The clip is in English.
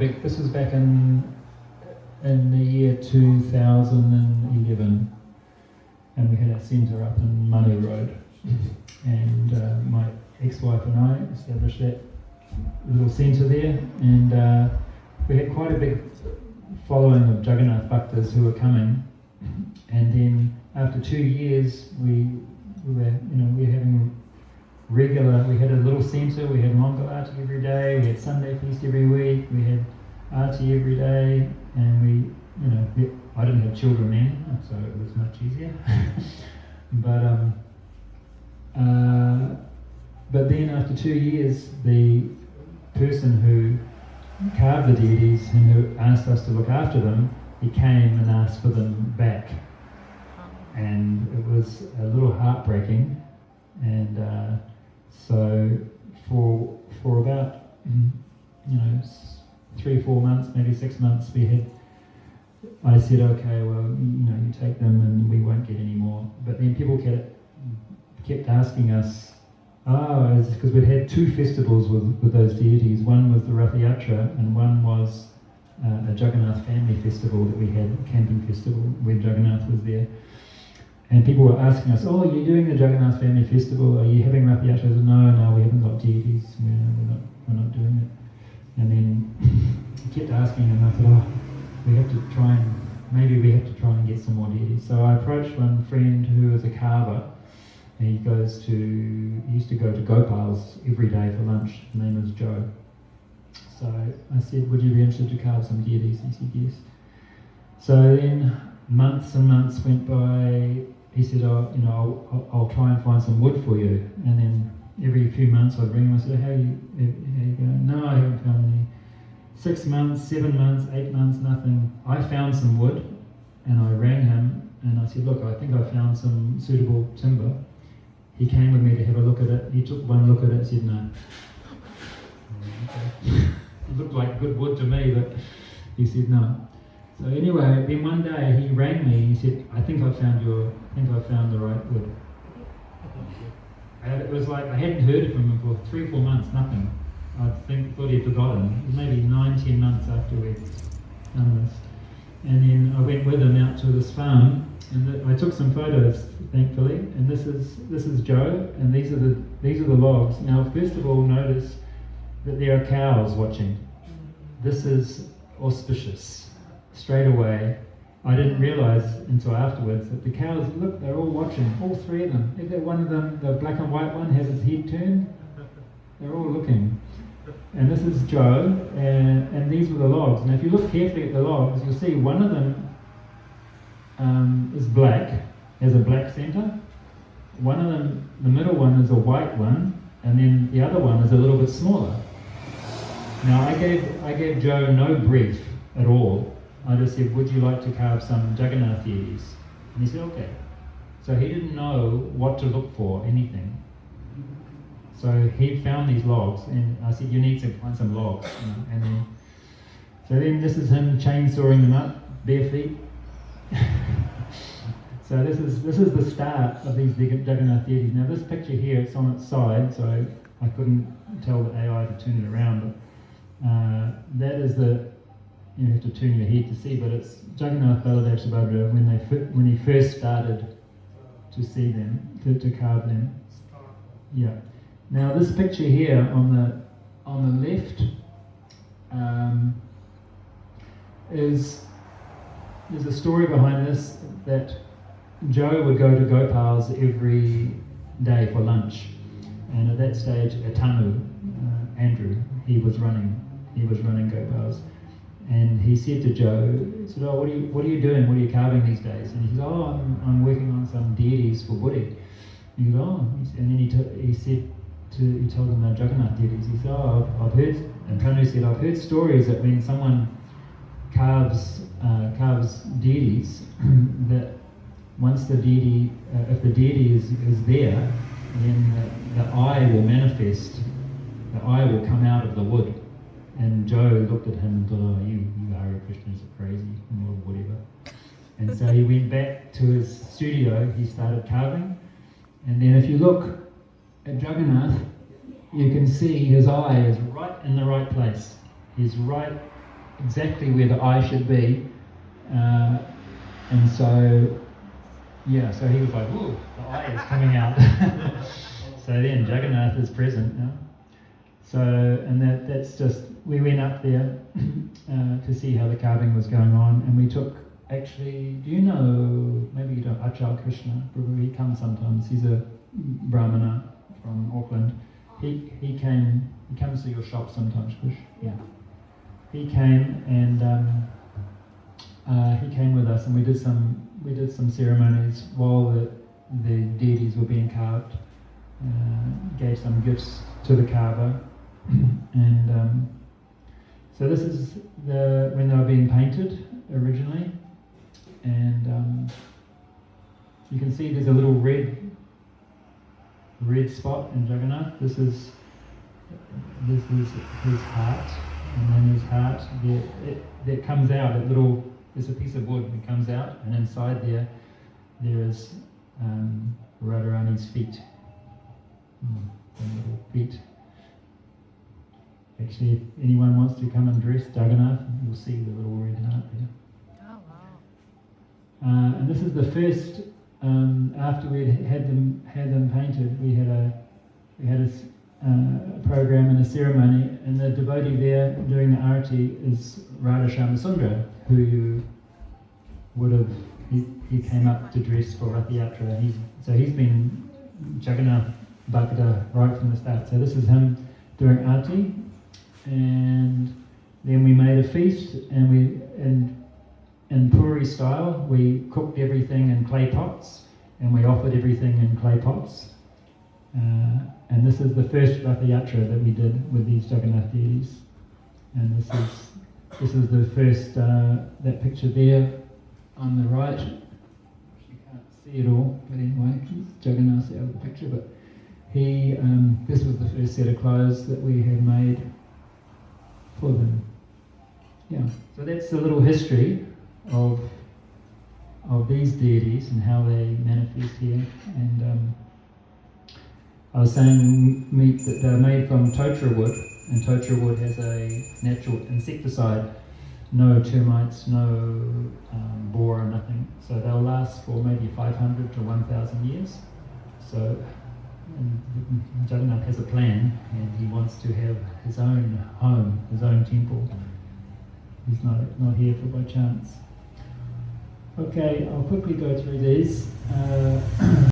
This was back in the year 2011, and we had our centre up in Manu Road, and my ex-wife and I established that little centre there, and we had quite a big following of Jagannath Bhaktas who were coming, and then after 2 years we were having regular, we had a little centre, we had Mongol Arti every day, we had Sunday feast every week, we had Arti every day, and I didn't have children then, so it was much easier. But then after 2 years, the person who carved the deities and who asked us to look after them, he came and asked for them back. And it was a little heartbreaking, and so for about 3-4 months, maybe 6 months, I said, okay, well, you take them and we won't get any more. But then people kept asking us, it's because we'd had 2 festivals with those deities. One was the Rath Yatra, and one was a Jagannath family festival that we had, a camping festival where Jagannath was there. And people were asking us, are you doing the Jagannath family festival? Are you having Rath Yatra? No, we haven't got deities. We're not doing it. And then he kept asking, and I thought, we have to try and get some more deities. So I approached one friend who was a carver. And he used to go to Gopal's every day for lunch. His name was Joe. So I said, would you be interested to carve some deities? He said yes. So then months and months went by. He said, I'll try and find some wood for you. And then every few months I'd ring him and say, how you going? No, I haven't found any. 6 months, 7 months, 8 months, nothing. I found some wood, and I rang him and I said, look, I think I found some suitable timber. He came with me to have a look at it. He took one look at it and said, no. Okay. It looked like good wood to me, but he said no. So anyway, then one day he rang me and he said, I think I found the right wood. And it was like I hadn't heard from him for 3-4 months, nothing. I thought he'd forgotten. It was maybe 9-10 months after we'd done this. And then I went with him out to this farm, and I took some photos, thankfully. And this is Joe, and these are the logs. Now, first of all, notice that there are cows watching. This is auspicious. Straight away, I didn't realise until afterwards that the cows, look, they're all watching, all 3 of them. If one of them, the black and white one, has his head turned, they're all looking. And this is Joe, and these were the logs. And if you look carefully at the logs, you'll see one of them is black, has a black centre. One of them, the middle one, is a white one, and then the other one is a little bit smaller. Now I gave Joe no brief at all. I just said, would you like to carve some Jagannath deities? And he said, okay. So he didn't know what to look for, anything. So he found these logs, and I said, you need to find some logs. And then this is him chainsawing them up, bare feet. So this is the start of these Jagannath deities. Now this picture here, it's on its side, so I couldn't tell the AI to turn it around, but that is you have to turn your head to see, but it's Jagannath Baladev Subhadra when he first started to see them, to carve them. Yeah. Now this picture here on the left there's a story behind this, that Joe would go to Gopal's every day for lunch, and at that stage Atanu, Andrew, he was running Gopal's. And he said to Joe, what are you doing? What are you carving these days? And he said, I'm working on some deities for Buddhi. And he goes, and then he told him about Jagannath deities. He said, I've heard, and Tanu said, I've heard stories that when someone carves deities, that once the deity, if the deity is there, then the eye will manifest, the eye will come out of the wood. And Joe looked at him and thought, you Hare Krishnas are crazy, or whatever. And so he went back to his studio, he started carving. And then if you look at Jagannath, you can see his eye is right in the right place. He's right exactly where the eye should be. And so, yeah, so he was like, "Ooh, the eye is coming out." So then Jagannath is present now. So, and that's just, we went up there to see how the carving was going on, and we took, actually, do you know, maybe you don't, Achal Krishna, he comes sometimes, he's a Brahmana from Auckland. He comes to your shop sometimes, Krish. Yeah. He came and he came with us, and we did some ceremonies while the deities were being carved. Gave some gifts to the carver, and so this is when they were being painted originally, and you can see there's a little red spot in Jagannath. This is his heart, and then his heart that comes out. There's a piece of wood that comes out, and inside there is Radharani's feet. The little feet. Actually, if anyone wants to come and dress Jagannath, you'll see the little red heart there. Oh wow! And this is the first. After we had them painted, we had a program and a ceremony, and the devotee there doing the arati is Radha Shyama, who you would have. He came up to dress for Rath Yatra. He's been Jagannath Bhakta right from the start. So this is him doing arti, and then we made a feast, and in Puri style, we cooked everything in clay pots, and we offered everything in clay pots. And this is the first Rath Yatra that we did with these Jagannath deities. And this is the first, that picture there on the right. You can't see it all, but anyway, Jagannath's out of the picture, but this was the first set of clothes that we had made for them. Yeah, so that's the little history of these deities and how they manifest here. And I was saying that they're made from totra wood, and totra wood has a natural insecticide, no termites, no boar, nothing. So they'll last for maybe 500 to 1,000 years. So Jagannath has a plan, and he wants to have his own home, his own temple. He's not here for by chance. Okay, I'll quickly go through these.